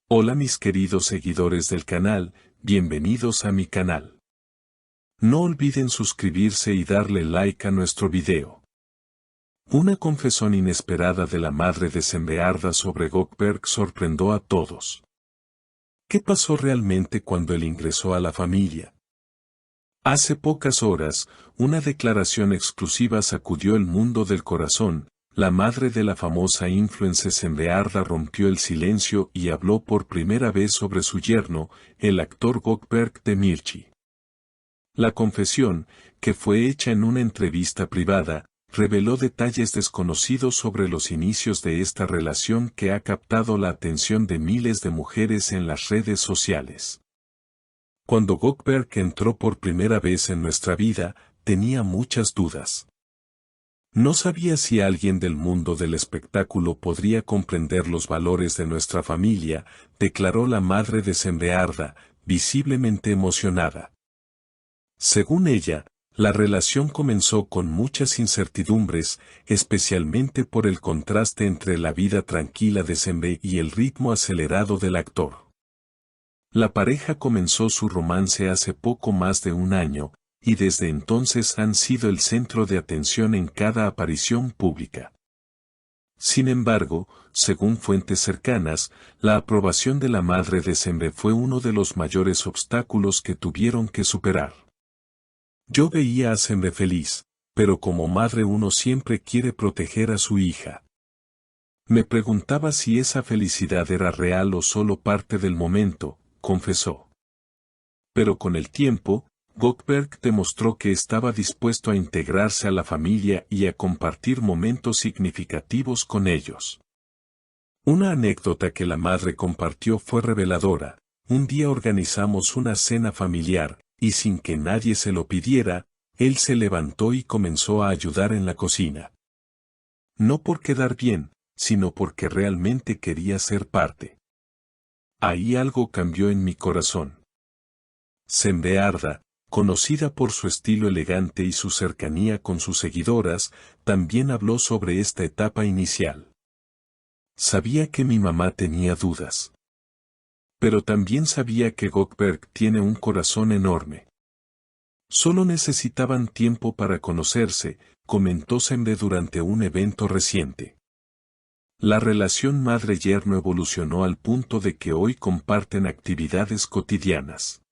Hola mis queridos seguidores del canal, bienvenidos a mi canal. No olviden suscribirse y darle like a nuestro video. Una confesión inesperada de la madre de Sembearda sobre Gökberk sorprendió a todos. ¿Qué pasó realmente cuando él ingresó a la familia? Hace pocas horas, una declaración exclusiva sacudió el mundo del corazón. La madre de la famosa influencer Sembearda rompió el silencio y habló por primera vez sobre su yerno, el actor Gökberk Demirci. La confesión, que fue hecha en una entrevista privada, reveló detalles desconocidos sobre los inicios de esta relación que ha captado la atención de miles de mujeres en las redes sociales. Cuando Gökberk entró por primera vez en nuestra vida, tenía muchas dudas. No sabía si alguien del mundo del espectáculo podría comprender los valores de nuestra familia, declaró la madre de Sembearda, visiblemente emocionada. Según ella, la relación comenzó con muchas incertidumbres, especialmente por el contraste entre la vida tranquila de Sembe y el ritmo acelerado del actor. La pareja comenzó su romance hace poco más de un año, y desde entonces han sido el centro de atención en cada aparición pública. Sin embargo, según fuentes cercanas, la aprobación de la madre de Sembe fue uno de los mayores obstáculos que tuvieron que superar. Yo veía a Sembe feliz, pero como madre uno siempre quiere proteger a su hija. Me preguntaba si esa felicidad era real o solo parte del momento, confesó. Pero con el tiempo, Gökberk demostró que estaba dispuesto a integrarse a la familia y a compartir momentos significativos con ellos. Una anécdota que la madre compartió fue reveladora. Un día organizamos una cena familiar, y sin que nadie se lo pidiera, él se levantó y comenzó a ayudar en la cocina. No por quedar bien, sino porque realmente quería ser parte. Ahí algo cambió en mi corazón. Sembearda, conocida por su estilo elegante y su cercanía con sus seguidoras, también habló sobre esta etapa inicial. Sabía que mi mamá tenía dudas. Pero también sabía que Gökberk tiene un corazón enorme. Solo necesitaban tiempo para conocerse, comentó Sembe durante un evento reciente. La relación madre-yerno evolucionó al punto de que hoy comparten actividades cotidianas.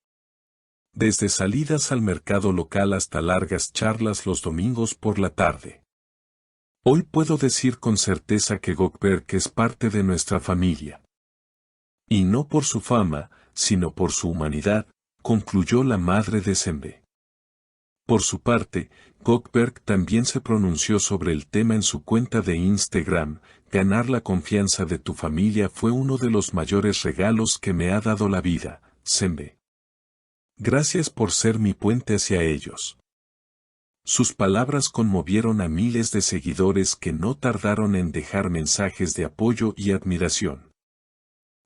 Desde salidas al mercado local hasta largas charlas los domingos por la tarde. Hoy puedo decir con certeza que Gökberk es parte de nuestra familia. Y no por su fama, sino por su humanidad, concluyó la madre de Sembe. Por su parte, Gökberk también se pronunció sobre el tema en su cuenta de Instagram. Ganar la confianza de tu familia fue uno de los mayores regalos que me ha dado la vida, Sembe. Gracias por ser mi puente hacia ellos. Sus palabras conmovieron a miles de seguidores que no tardaron en dejar mensajes de apoyo y admiración.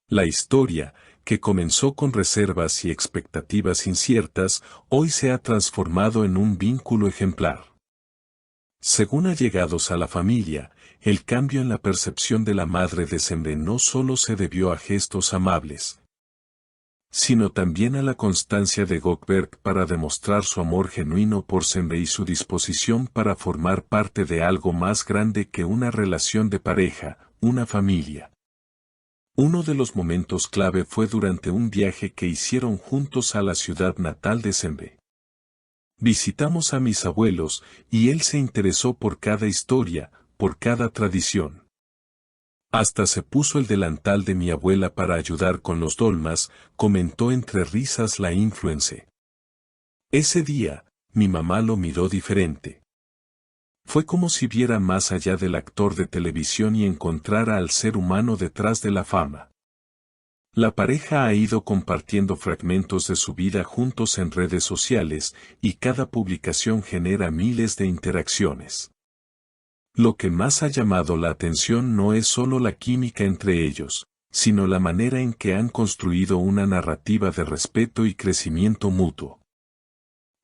La historia, que comenzó con reservas y expectativas inciertas, hoy se ha transformado en un vínculo ejemplar. Según allegados a la familia, el cambio en la percepción de la madre de Sembe no solo se debió a gestos amables, sino también a la constancia de Gökberk para demostrar su amor genuino por Sembe y su disposición para formar parte de algo más grande que una relación de pareja, una familia. Uno de los momentos clave fue durante un viaje que hicieron juntos a la ciudad natal de Sembe. Visitamos a mis abuelos, y él se interesó por cada historia, por cada tradición. Hasta se puso el delantal de mi abuela para ayudar con los dolmas, comentó entre risas la influencer. Ese día, mi mamá lo miró diferente. Fue como si viera más allá del actor de televisión y encontrara al ser humano detrás de la fama. La pareja ha ido compartiendo fragmentos de su vida juntos en redes sociales, y cada publicación genera miles de interacciones. Lo que más ha llamado la atención no es solo la química entre ellos, sino la manera en que han construido una narrativa de respeto y crecimiento mutuo.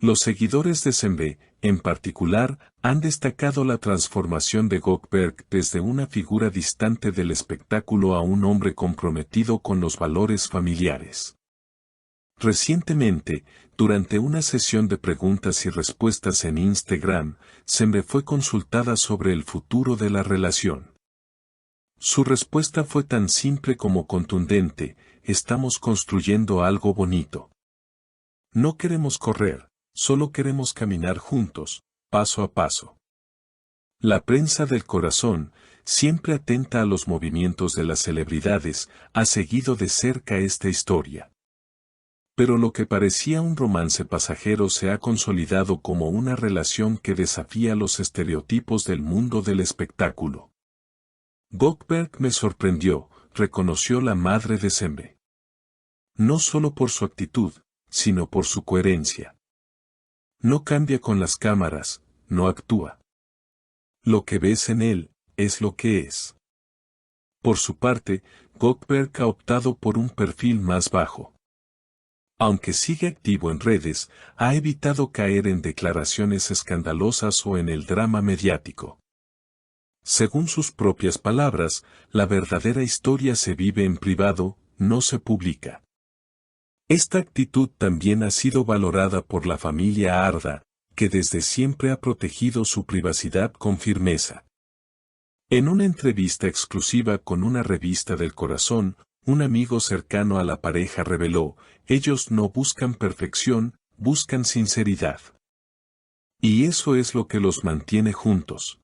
Los seguidores de Sembe, en particular, han destacado la transformación de Gökberk desde una figura distante del espectáculo a un hombre comprometido con los valores familiares. Recientemente, durante una sesión de preguntas y respuestas en Instagram, Sembe fue consultada sobre el futuro de la relación. Su respuesta fue tan simple como contundente: estamos construyendo algo bonito. No queremos correr, solo queremos caminar juntos, paso a paso. La prensa del corazón, siempre atenta a los movimientos de las celebridades, ha seguido de cerca esta historia. Pero lo que parecía un romance pasajero se ha consolidado como una relación que desafía los estereotipos del mundo del espectáculo. Gökberk me sorprendió, reconoció la madre de Sembe. No solo por su actitud, sino por su coherencia. No cambia con las cámaras, no actúa. Lo que ves en él, es lo que es. Por su parte, Gökberk ha optado por un perfil más bajo. Aunque sigue activo en redes, ha evitado caer en declaraciones escandalosas o en el drama mediático. Según sus propias palabras, la verdadera historia se vive en privado, no se publica. Esta actitud también ha sido valorada por la familia Arda, que desde siempre ha protegido su privacidad con firmeza. En una entrevista exclusiva con una revista del corazón, un amigo cercano a la pareja reveló: ellos no buscan perfección, buscan sinceridad. Y eso es lo que los mantiene juntos.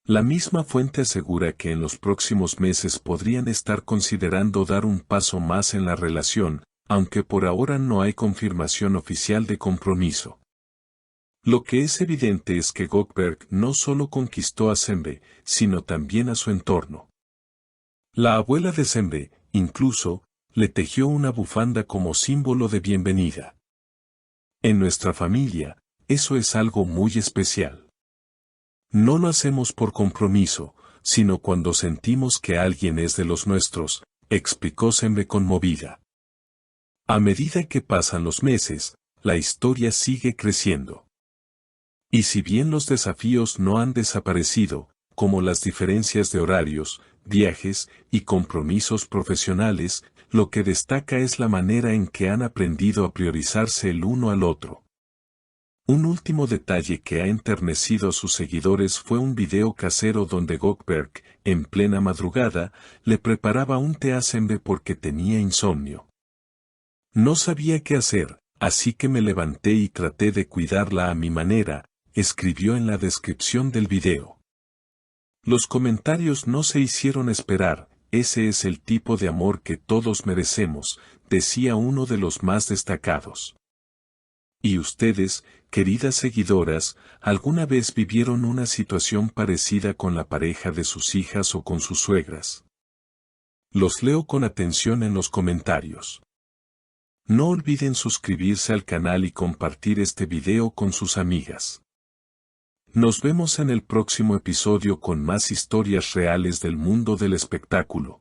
La misma fuente asegura que en los próximos meses podrían estar considerando dar un paso más en la relación, aunque por ahora no hay confirmación oficial de compromiso. Lo que es evidente es que Gökberk no solo conquistó a Sembe, sino también a su entorno. La abuela de Sembe, incluso, le tejió una bufanda como símbolo de bienvenida. En nuestra familia, eso es algo muy especial. No lo hacemos por compromiso, sino cuando sentimos que alguien es de los nuestros, explicó Sembe conmovida. A medida que pasan los meses, la historia sigue creciendo. Y si bien los desafíos no han desaparecido, como las diferencias de horarios, viajes y compromisos profesionales, lo que destaca es la manera en que han aprendido a priorizarse el uno al otro. Un último detalle que ha enternecido a sus seguidores fue un video casero donde Gökberk, en plena madrugada, le preparaba un té a Sembe porque tenía insomnio. No sabía qué hacer, así que me levanté y traté de cuidarla a mi manera, escribió en la descripción del video. Los comentarios no se hicieron esperar: ese es el tipo de amor que todos merecemos, decía uno de los más destacados. ¿Y ustedes, queridas seguidoras, alguna vez vivieron una situación parecida con la pareja de sus hijas o con sus suegras? Los leo con atención en los comentarios. No olviden suscribirse al canal y compartir este video con sus amigas. Nos vemos en el próximo episodio con más historias reales del mundo del espectáculo.